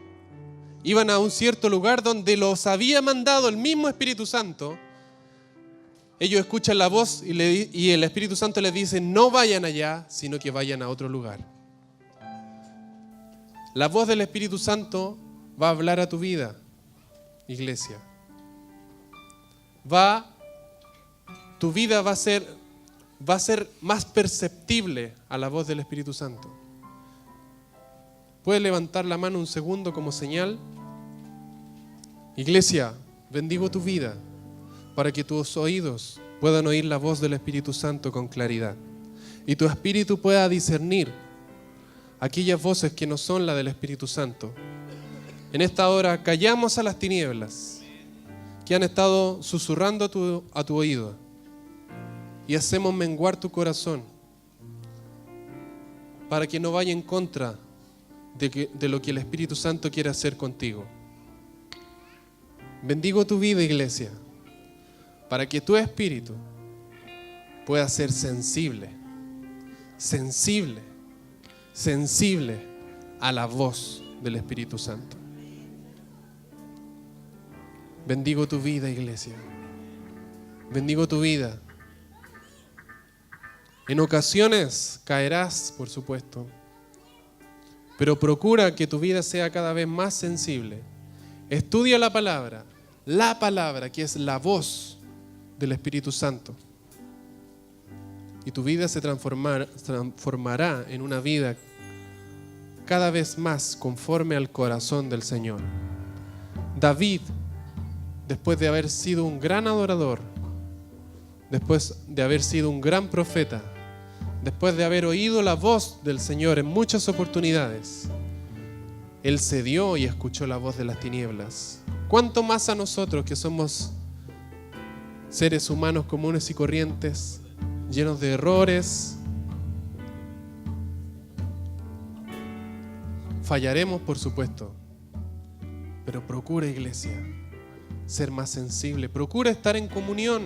iban a un cierto lugar donde los había mandado el mismo Espíritu Santo. Ellos escuchan la voz y el Espíritu Santo les dice: no vayan allá, sino que vayan a otro lugar. La voz del Espíritu Santo va a hablar a tu vida, iglesia. Tu vida va a ser más perceptible a la voz del Espíritu Santo. ¿Puedes levantar la mano un segundo como señal? Iglesia, bendigo tu vida para que tus oídos puedan oír la voz del Espíritu Santo con claridad y tu espíritu pueda discernir aquellas voces que no son la del Espíritu Santo. En esta hora callamos a las tinieblas que han estado susurrando a tu oído y hacemos menguar tu corazón para que no vaya en contra de lo que el Espíritu Santo quiere hacer contigo. Bendigo tu vida, iglesia, para que tu espíritu pueda ser sensible a la voz del Espíritu Santo. Bendigo tu vida, iglesia. Bendigo tu vida. En ocasiones caerás, por supuesto, pero procura que tu vida sea cada vez más sensible. Estudia la palabra que es la voz del Espíritu Santo. Y tu vida se transformará en una vida cada vez más conforme al corazón del Señor. David, después de haber sido un gran adorador, después de haber sido un gran profeta, después de haber oído la voz del Señor en muchas oportunidades, él cedió y escuchó la voz de las tinieblas. ¿Cuánto más a nosotros que somos seres humanos comunes y corrientes, llenos de errores? Fallaremos, por supuesto, pero procura, iglesia, ser más sensible. Procura estar en comunión.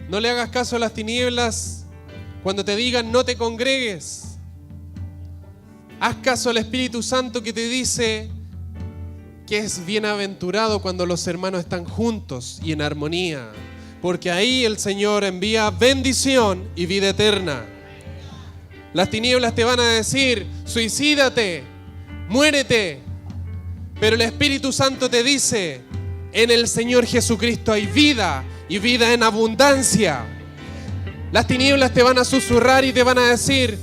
No le hagas caso a las tinieblas cuando te digan no te congregues. Haz caso al Espíritu Santo que te dice que es bienaventurado cuando los hermanos están juntos y en armonía, porque ahí el Señor envía bendición y vida eterna. Las tinieblas te van a decir: suicídate, muérete, pero el Espíritu Santo te dice: en el Señor Jesucristo hay vida y vida en abundancia. Las tinieblas te van a susurrar y te van a decir: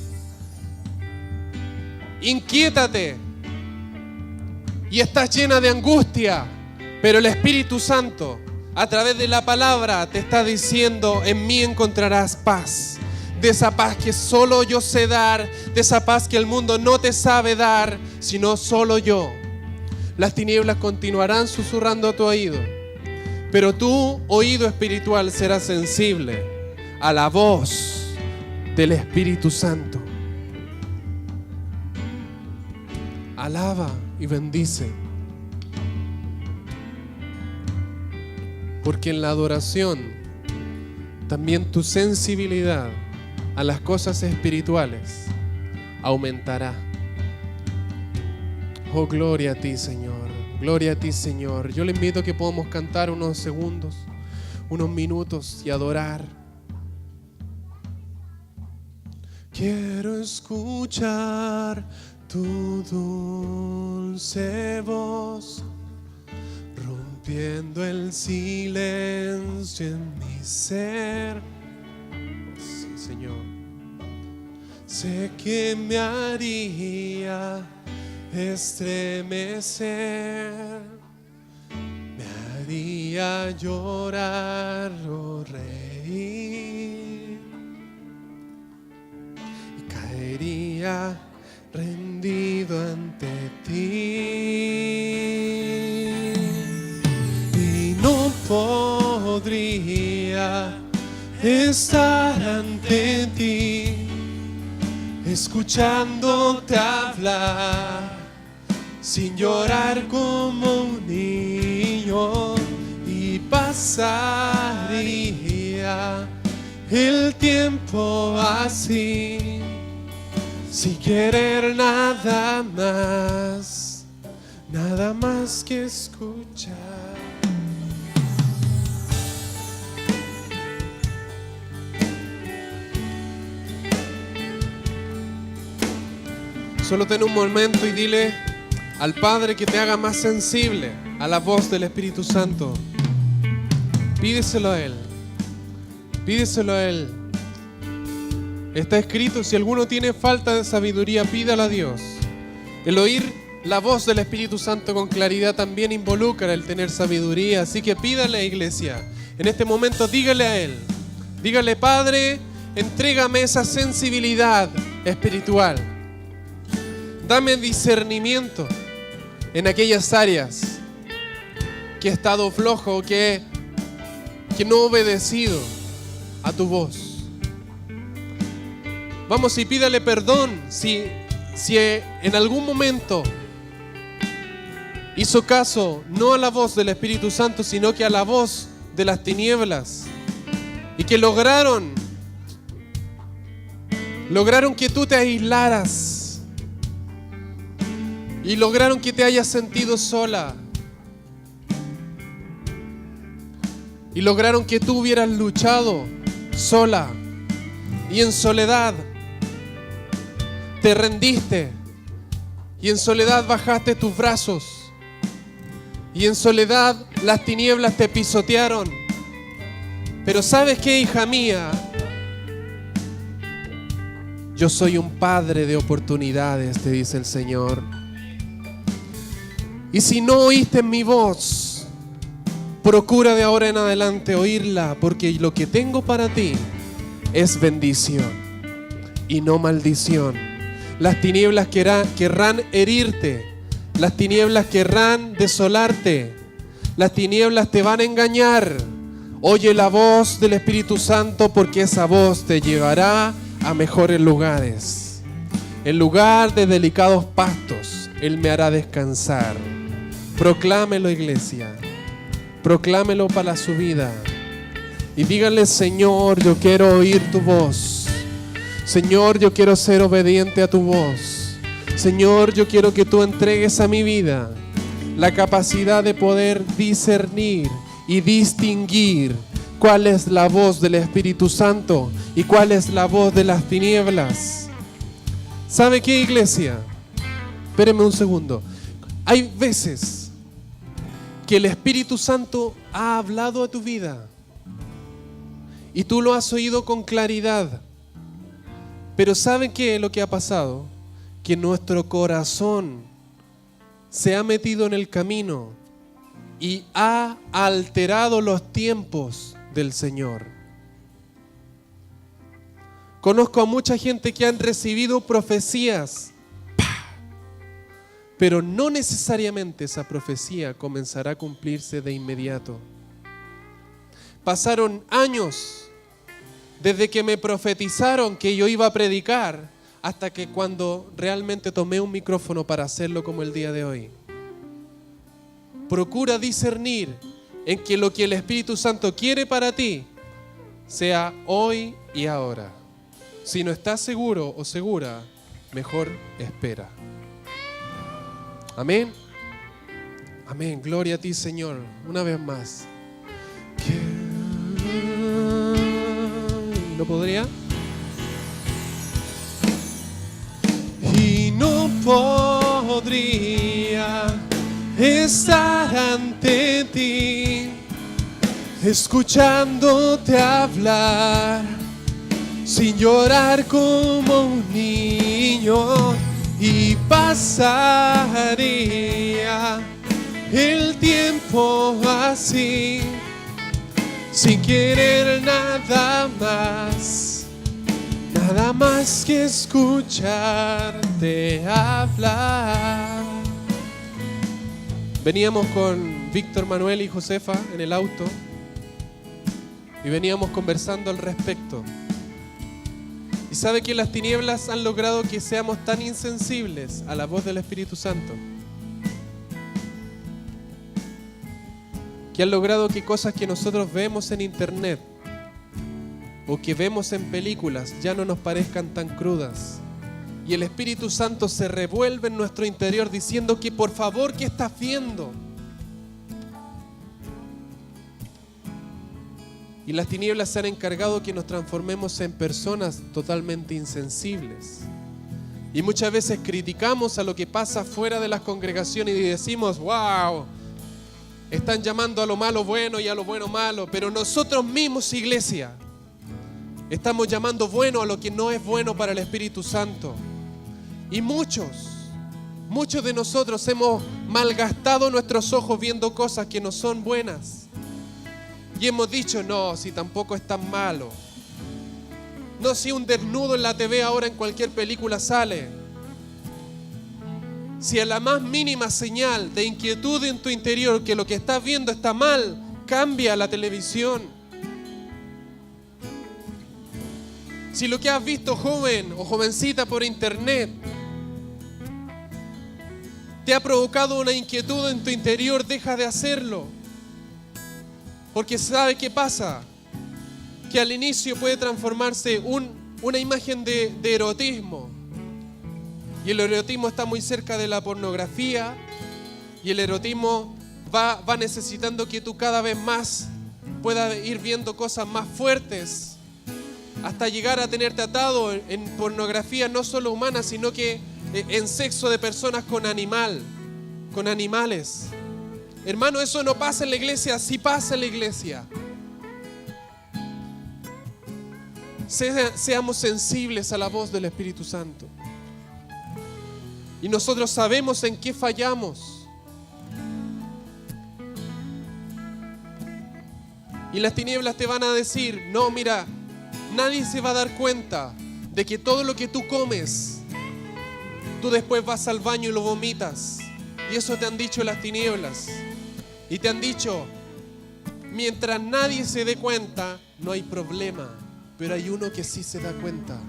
inquiétate y estás llena de angustia, pero el Espíritu Santo a través de la palabra te está diciendo: en mí encontrarás paz, de esa paz que solo yo sé dar, de esa paz que el mundo no te sabe dar, sino solo yo. Las tinieblas continuarán susurrando a tu oído, pero tu oído espiritual será sensible a la voz del Espíritu Santo. Alaba y bendice, porque en la adoración también tu sensibilidad a las cosas espirituales aumentará. Oh, gloria a ti, Señor. Gloria a ti, Señor. Yo le invito a que podamos cantar unos segundos, unos minutos y adorar. Quiero escuchar tu dulce voz, rompiendo el silencio en mi ser. Sí, Señor. Sé que me haría estremecer, me haría llorar o reír, y caería rendido ante ti, y no podría estar ante ti escuchándote hablar, sin llorar como un niño, y pasaría el tiempo así, sin querer nada más que escuchar. Solo ten un momento y dile al Padre que te haga más sensible a la voz del Espíritu Santo. Pídeselo a Él. Pídeselo a Él. Está escrito, si alguno tiene falta de sabiduría, pídala a Dios. El oír la voz del Espíritu Santo con claridad también involucra el tener sabiduría. Así que pídale, iglesia. En este momento dígale a Él. Dígale, Padre, entrégame esa sensibilidad espiritual. Dame discernimiento en aquellas áreas que he estado flojo, que no he obedecido a tu voz. Vamos, y pídale perdón si en algún momento hizo caso no a la voz del Espíritu Santo, sino que a la voz de las tinieblas, y que lograron que tú te aislaras. Y lograron que te hayas sentido sola. Y lograron que tú hubieras luchado sola. Y en soledad te rendiste. Y en soledad bajaste tus brazos. Y en soledad las tinieblas te pisotearon. Pero ¿sabes qué, hija mía? Yo soy un padre de oportunidades, te dice el Señor. Y si no oíste mi voz, procura de ahora en adelante oírla, porque lo que tengo para ti es bendición y no maldición. Las tinieblas querrán herirte, las tinieblas querrán desolarte, las tinieblas te van a engañar. Oye la voz del Espíritu Santo, porque esa voz te llevará a mejores lugares. En lugar de delicados pastos, Él me hará descansar. Proclámelo, iglesia. Proclámelo para su vida. Y díganle, Señor, yo quiero oír tu voz. Señor, yo quiero ser obediente a tu voz. Señor, yo quiero que tú entregues a mi vida la capacidad de poder discernir y distinguir cuál es la voz del Espíritu Santo y cuál es la voz de las tinieblas. ¿Sabe qué, iglesia? Espérenme un segundo. Hay veces que el Espíritu Santo ha hablado a tu vida y tú lo has oído con claridad. Pero ¿saben qué es lo que ha pasado? Que nuestro corazón se ha metido en el camino y ha alterado los tiempos del Señor. Conozco a mucha gente que han recibido profecías, pero no necesariamente esa profecía comenzará a cumplirse de inmediato. Pasaron años desde que me profetizaron que yo iba a predicar hasta que cuando realmente tomé un micrófono para hacerlo como el día de hoy. Procura discernir en que lo que el Espíritu Santo quiere para ti sea hoy y ahora. Si no estás seguro o segura, mejor espera. Amén. Amén. Gloria a ti, Señor. Una vez más. ¿Lo podría? podría estar ante ti, escuchándote hablar, sin llorar como un niño, y pasaría el tiempo así, sin querer nada más que escucharte hablar. Veníamos con Víctor Manuel y Josefa en el auto y veníamos conversando al respecto. Y sabe que las tinieblas han logrado que seamos tan insensibles a la voz del Espíritu Santo, que han logrado que cosas que nosotros vemos en internet o que vemos en películas ya no nos parezcan tan crudas. Y el Espíritu Santo se revuelve en nuestro interior diciendo que por favor, ¿qué estás viendo? Y las tinieblas se han encargado que nos transformemos en personas totalmente insensibles. Y muchas veces criticamos a lo que pasa fuera de las congregaciones y decimos, wow, están llamando a lo malo bueno y a lo bueno malo. Pero nosotros mismos, iglesia, estamos llamando bueno a lo que no es bueno para el Espíritu Santo. Y muchos de nosotros hemos malgastado nuestros ojos viendo cosas que no son buenas. Y hemos dicho, no, si tampoco es tan malo. No, si un desnudo en la TV ahora en cualquier película sale. Si a la más mínima señal de inquietud en tu interior que lo que estás viendo está mal, cambia la televisión. Si lo que has visto, joven o jovencita, por internet te ha provocado una inquietud en tu interior, deja de hacerlo. Porque ¿sabe qué pasa? Que al inicio puede transformarse una imagen de erotismo. Y el erotismo está muy cerca de la pornografía. Y el erotismo va necesitando que tú cada vez más puedas ir viendo cosas más fuertes, hasta llegar a tenerte atado en pornografía no solo humana, sino que en sexo de personas con animales. Hermano, eso no pasa en la iglesia, sí pasa en la iglesia. Seamos sensibles a la voz del Espíritu Santo. Y nosotros sabemos en qué fallamos. Y las tinieblas te van a decir, no, mira, nadie se va a dar cuenta de que todo lo que tú comes, tú después vas al baño y lo vomitas. Y eso te han dicho las tinieblas. Y te han dicho, mientras nadie se dé cuenta, no hay problema. Pero hay uno que sí se da cuenta.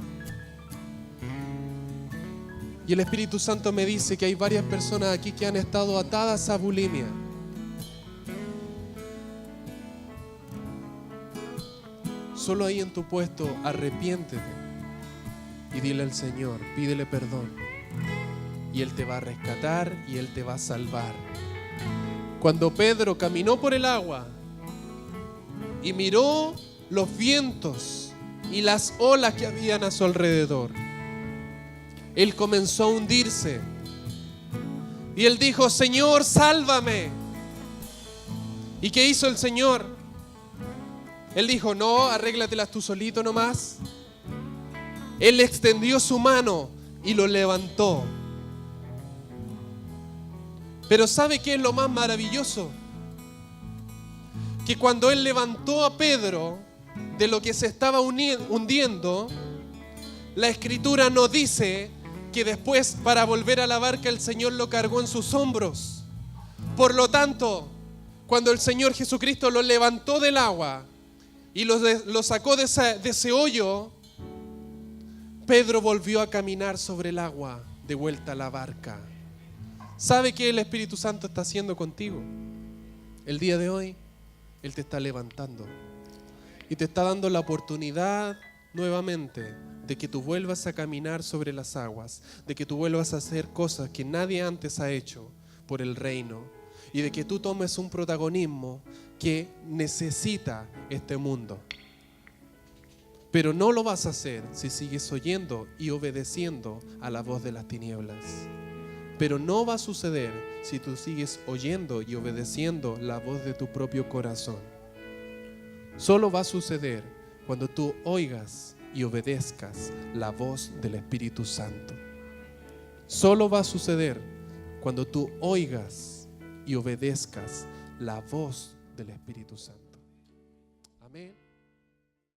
Y el Espíritu Santo me dice que hay varias personas aquí que han estado atadas a bulimia. Solo ahí en tu puesto, arrepiéntete y dile al Señor, pídele perdón. Y Él te va a rescatar y Él te va a salvar. Cuando Pedro caminó por el agua y miró los vientos y las olas que habían a su alrededor, él comenzó a hundirse. Y él dijo, Señor, sálvame. ¿Y qué hizo el Señor? Él dijo, no, arréglatelas tú solito nomás. Él extendió su mano y lo levantó. Pero ¿sabe qué es lo más maravilloso? Que cuando él levantó a Pedro de lo que se estaba hundiendo, la Escritura nos dice que después, para volver a la barca, el Señor lo cargó en sus hombros. Por lo tanto, cuando el Señor Jesucristo lo levantó del agua y lo sacó de ese hoyo, Pedro volvió a caminar sobre el agua de vuelta a la barca. ¿Sabe qué el Espíritu Santo está haciendo contigo? El día de hoy, Él te está levantando y te está dando la oportunidad nuevamente de que tú vuelvas a caminar sobre las aguas, de que tú vuelvas a hacer cosas que nadie antes ha hecho por el reino y de que tú tomes un protagonismo que necesita este mundo. Pero no lo vas a hacer si sigues oyendo y obedeciendo a la voz de las tinieblas. Pero no va a suceder si tú sigues oyendo y obedeciendo la voz de tu propio corazón. Solo va a suceder cuando tú oigas y obedezcas la voz del Espíritu Santo. Solo va a suceder cuando tú oigas y obedezcas la voz del Espíritu Santo. Amén.